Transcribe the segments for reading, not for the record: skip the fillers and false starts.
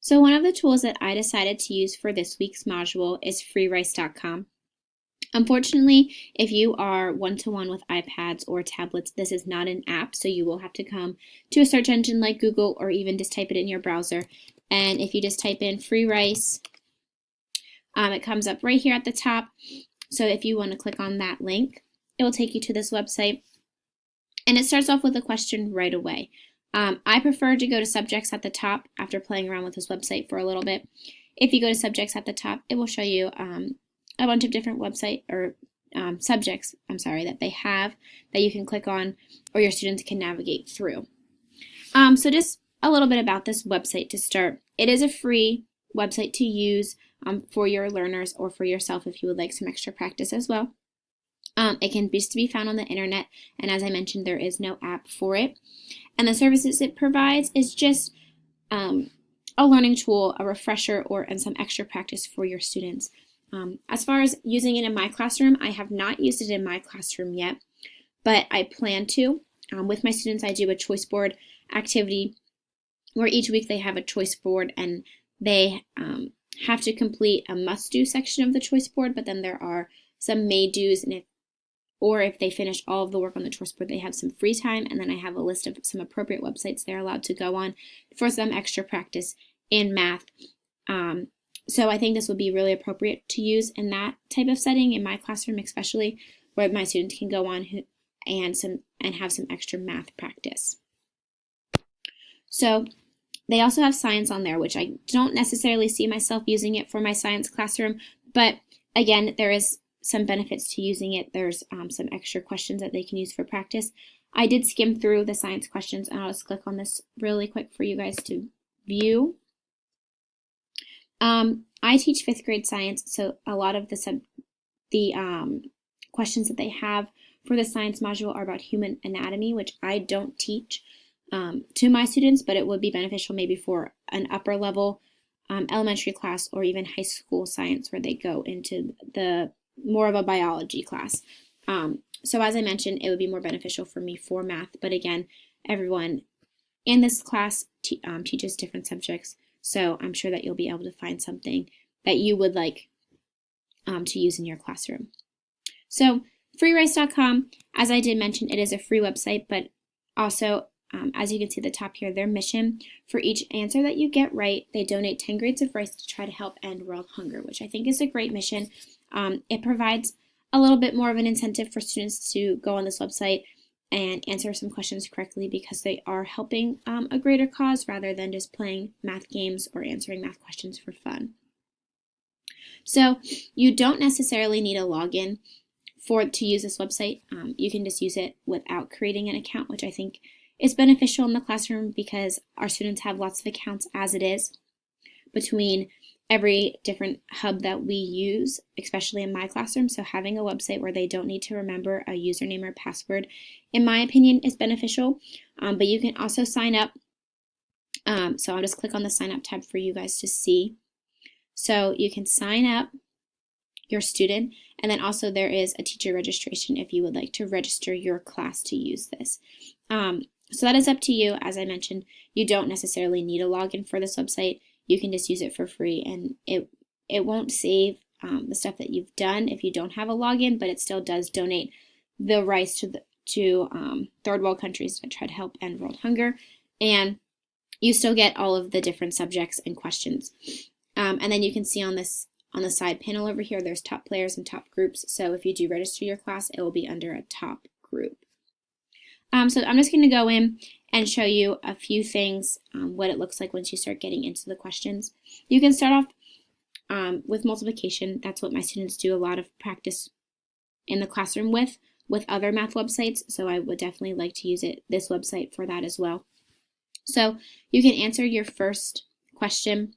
So one of the tools that I decided to use for this week's module is freerice.com. Unfortunately, if you are one-to-one with iPads or tablets, this is not an app, so you will have to come to a search engine like Google or even just type it in your browser. And if you just type in free rice, it comes up right here at the top. So if you want to click on that link, it will take you to this website. And it starts off with a question right away. I prefer to go to subjects at the top after playing around with this website for a little bit. If you go to subjects at the top, it will show you a bunch of different website or subjects, that they have that you can click on or your students can navigate through. So just a little bit about this website to start. It is a free website to use for your learners or for yourself if you would like some extra practice as well. It can just be found on the internet, and as I mentioned, there is no app for it. And the services it provides is just a learning tool, a refresher, and some extra practice for your students. As far as using it in my classroom, I have not used it in my classroom yet, but I plan to. With my students, I do a choice board activity where each week they have a choice board and they have to complete a must-do section of the choice board, but then there are some may-dos, and if they finish all of the work on the choice board, they have some free time, and then I have a list of some appropriate websites they're allowed to go on for some extra practice in math. So I think this would be really appropriate to use in that type of setting, in my classroom especially, where my students can go on and have some extra math practice. So they also have science on there, which I don't necessarily see myself using it for my science classroom, but again, there is some benefits to using it. There's some extra questions that they can use for practice. I did skim through the science questions, and I'll just click on this really quick for you guys to view. I teach 5th grade science, so a lot of the questions that they have for the science module are about human anatomy, which I don't teach to my students, but it would be beneficial maybe for an upper level elementary class or even high school science where they go into the more of a biology class. So as I mentioned, it would be more beneficial for me for math, but again, everyone in this class teaches different subjects, so I'm sure that you'll be able to find something that you would like to use in your classroom. So freerice.com, as I did mention, it is a free website, but also as you can see at the top here, their mission: for each answer that you get right, they donate 10 grains of rice to try to help end world hunger, which I think is a great mission. It provides a little bit more of an incentive for students to go on this website and answer some questions correctly because they are helping a greater cause rather than just playing math games or answering math questions for fun. So you don't necessarily need a login to use this website. You can just use it without creating an account, which I think is beneficial in the classroom because our students have lots of accounts as it is between every different hub that we use, especially in my classroom. So having a website where they don't need to remember a username or password, in my opinion, is beneficial. But you can also sign up. So I'll just click on the sign up tab for you guys to see. So you can sign up your student, and then also there is a teacher registration if you would like to register your class to use this. So that is up to you. As I mentioned, you don't necessarily need a login for this website. You can just use it for free, and it won't save the stuff that you've done if you don't have a login, but it still does donate the rice to third world countries that try to help end world hunger, and you still get all of the different subjects and questions. And then you can see on the side panel over here, there's top players and top groups. So if you do register your class, it will be under a top group. So I'm just going to go in and show you a few things, what it looks like once you start getting into the questions. You can start off with multiplication. That's what my students do a lot of practice in the classroom with other math websites. So I would definitely like to use this website for that as well. So you can answer your first question,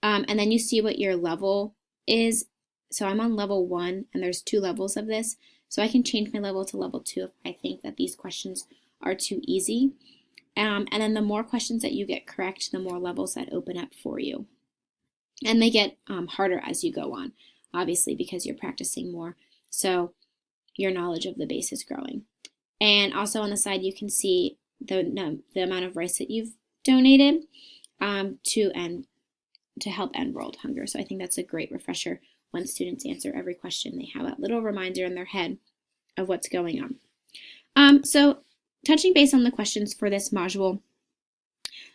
and then you see what your level is. So I'm on level 1, and there's 2 levels of this. So I can change my level to level 2 if I think that these questions are too easy. And then the more questions that you get correct, the more levels that open up for you. And they get harder as you go on, obviously, because you're practicing more. So your knowledge of the base is growing. And also on the side, you can see the amount of rice that you've donated and to help end world hunger. So I think that's a great refresher when students answer every question. They have a little reminder in their head of what's going on. So touching base on the questions for this module,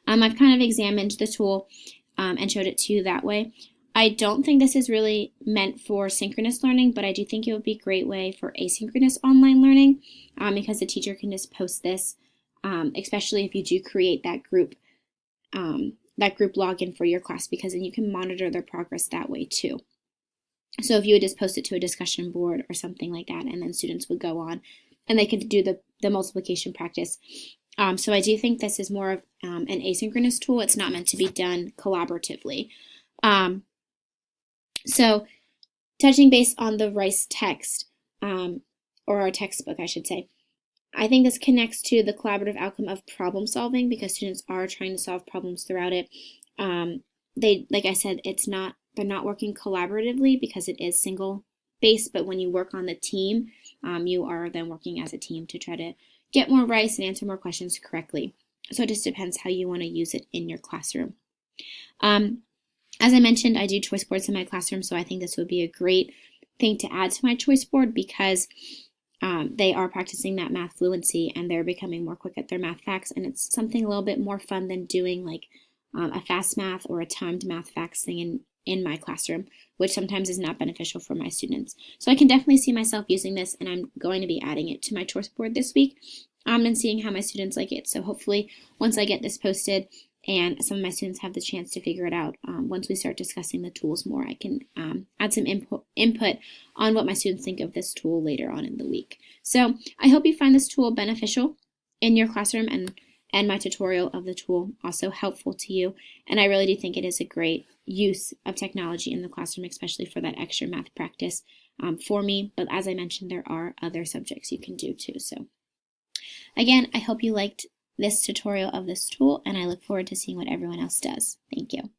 I've kind of examined the tool and showed it to you that way. I don't think this is really meant for synchronous learning, but I do think it would be a great way for asynchronous online learning because the teacher can just post this, especially if you do create that group login for your class, because then you can monitor their progress that way too. So if you would just post it to a discussion board or something like that, and then students would go on and they could do the multiplication practice. So I do think this is more of an asynchronous tool. It's not meant to be done collaboratively. So touching base on the Rice text, or our textbook, I should say, I think this connects to the collaborative outcome of problem solving because students are trying to solve problems throughout it. Like I said, they're not working collaboratively because it is single based, but when you work on the team, you are then working as a team to try to get more rice and answer more questions correctly. So it just depends how you want to use it in your classroom. As I mentioned, I do choice boards in my classroom, so I think this would be a great thing to add to my choice board because they are practicing that math fluency and they're becoming more quick at their math facts, and it's something a little bit more fun than doing like a fast math or a timed math facts thing in my classroom, which sometimes is not beneficial for my students. So I can definitely see myself using this, and I'm going to be adding it to my choice board this week and seeing how my students like it. So hopefully once I get this posted and some of my students have the chance to figure it out, once we start discussing the tools more, I can add some input on what my students think of this tool later on in the week. So I hope you find this tool beneficial in your classroom and my tutorial of the tool also helpful to you. And I really do think it is a great use of technology in the classroom, especially for that extra math practice for me. But as I mentioned, there are other subjects you can do too. So again, I hope you liked this tutorial of this tool, and I look forward to seeing what everyone else does. Thank you.